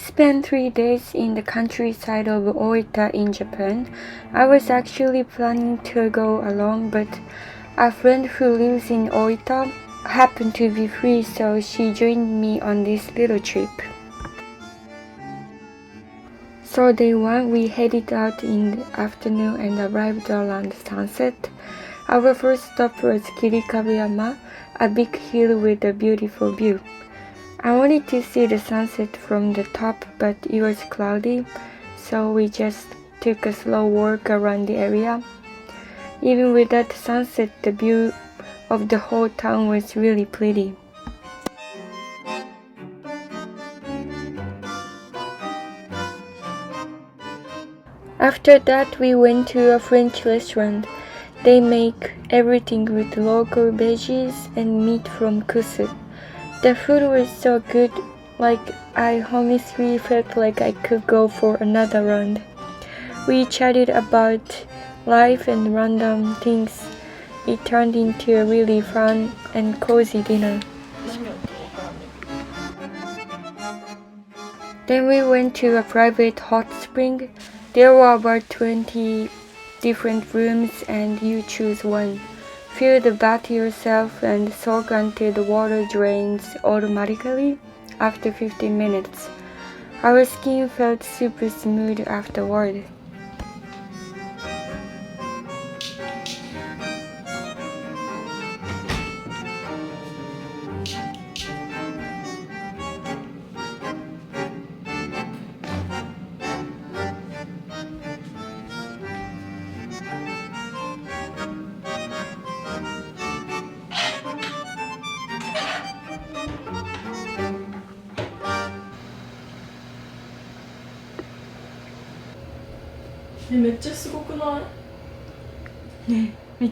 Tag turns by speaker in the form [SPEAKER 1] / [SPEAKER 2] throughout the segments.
[SPEAKER 1] spent 3 days in the countryside of Oita in Japan. I was actually planning to go along, but a friend who lives in Oita happened to be free, so she joined me on this little trip. So day 1, we headed out in the afternoon and arrived around sunset. Our first stop was Kirikabuyama, a big hill with a beautiful view. I wanted to see the sunset from the top, but it was cloudy, so we just took a slow walk around the area. Even without the sunset, the view of the whole town was really pretty. After that, we went to a French restaurant. They make everything with local veggies and meat from kusu. The food was so good, I honestly felt like I could go for another round. We chatted about life and random things. It turned into a really fun and cozy dinner. Then we went to a private hot spring. There were about 20 different rooms and you choose one. Fill the bath yourself and soak until the water drains automatically after 15 minutes. Our skin felt super smooth afterward.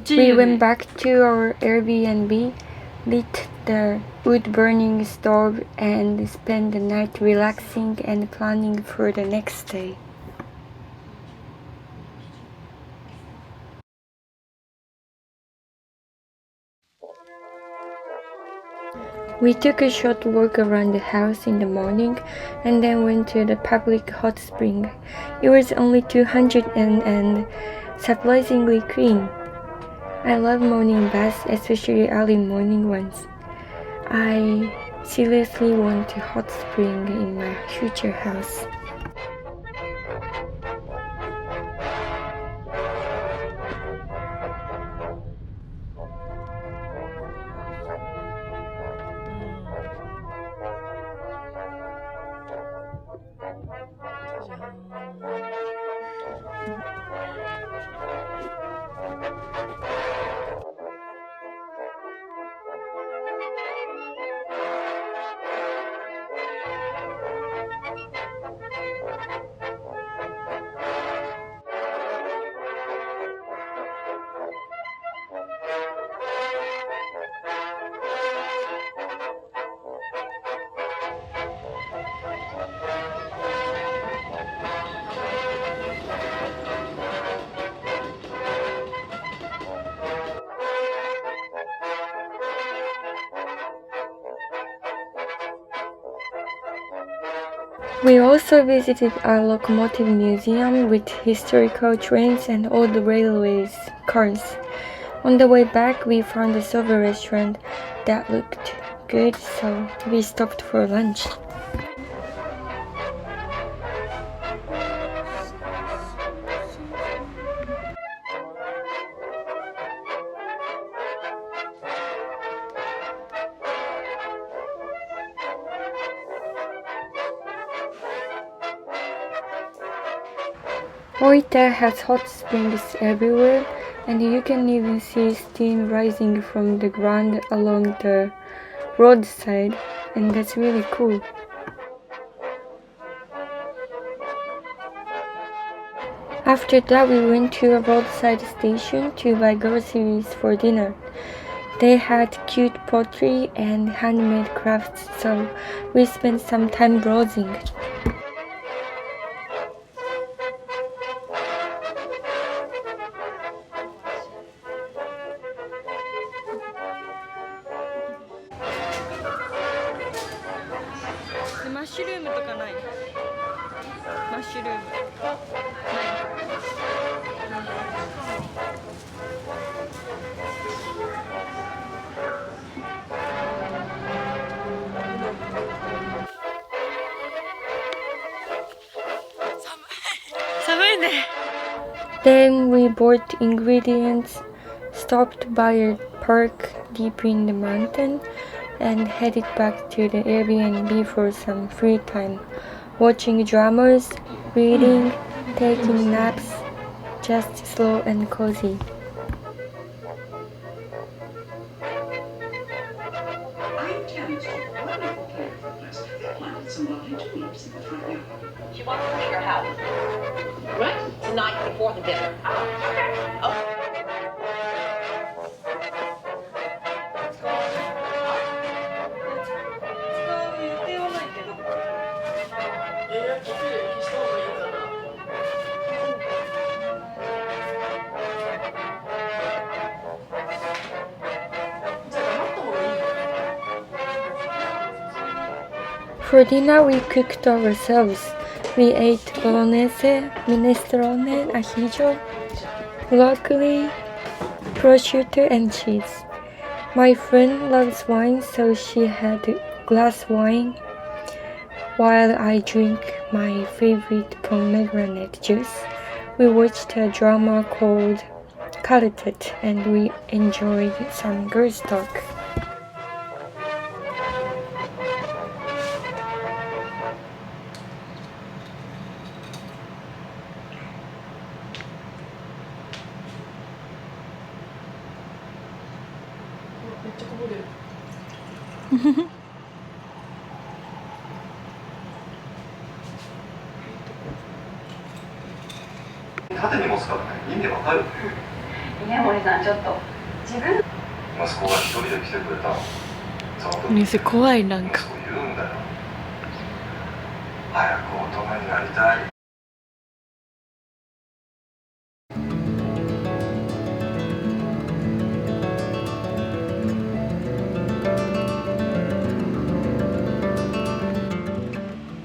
[SPEAKER 1] We went back to our Airbnb, lit the wood-burning stove, and spent the night relaxing and planning for the next day. We took a short walk around the house in the morning and then went to the public hot spring. It was only 200 yen and surprisingly clean. I love morning baths, especially early morning ones. I seriously want a hot spring in my future house. We also visited a locomotive museum with historical trains and old railways cars. On the way back, we found a soba restaurant that looked good, so we stopped for lunch. Oita has hot springs everywhere, and you can even see steam rising from the ground along the roadside, and that's really cool. After that, we went to a roadside station to buy groceries for dinner. They had cute pottery and handmade crafts, so we spent some time browsing. mushroom. Then we bought ingredients, stopped by a park deep in the mountain, and headed back to the Airbnb for some free time, watching dramas, reading, taking naps, just slow and cozy.
[SPEAKER 2] I'm Tam's wonderful characters. They planted some lovely tulips in the front yard.
[SPEAKER 3] She wants to see your house. Right? Tonight before the dinner. Oh.
[SPEAKER 1] For dinner, we cooked ourselves. We ate bolognese, minestrone, ahijo, broccoli, prosciutto, and cheese. My friend loves wine, so she had a glass wine, while I drink my favorite pomegranate juice. We watched a drama called Quartet, and we enjoyed some girls' talk.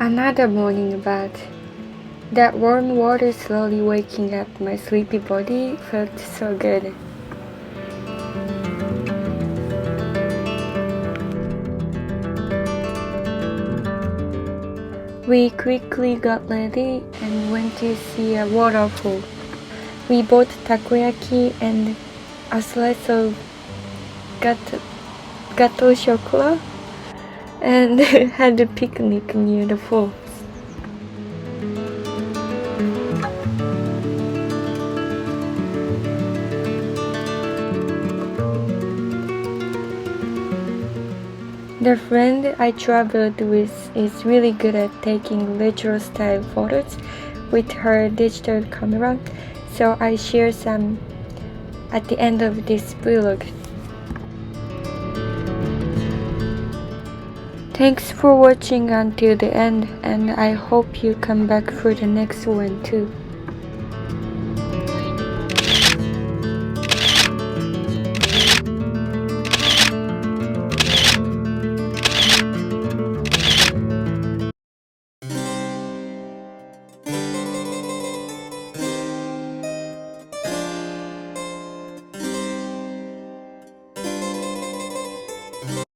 [SPEAKER 1] Another morning bath. That warm water slowly waking up my sleepy body felt so good. We quickly got ready and went to see a waterfall. We bought takoyaki and a slice of gato chocolate and had a picnic near the falls. The friend I traveled with is really good at taking retro-style photos with her digital camera, so I share some at the end of this vlog. Thanks for watching until the end, and I hope you come back for the next one too.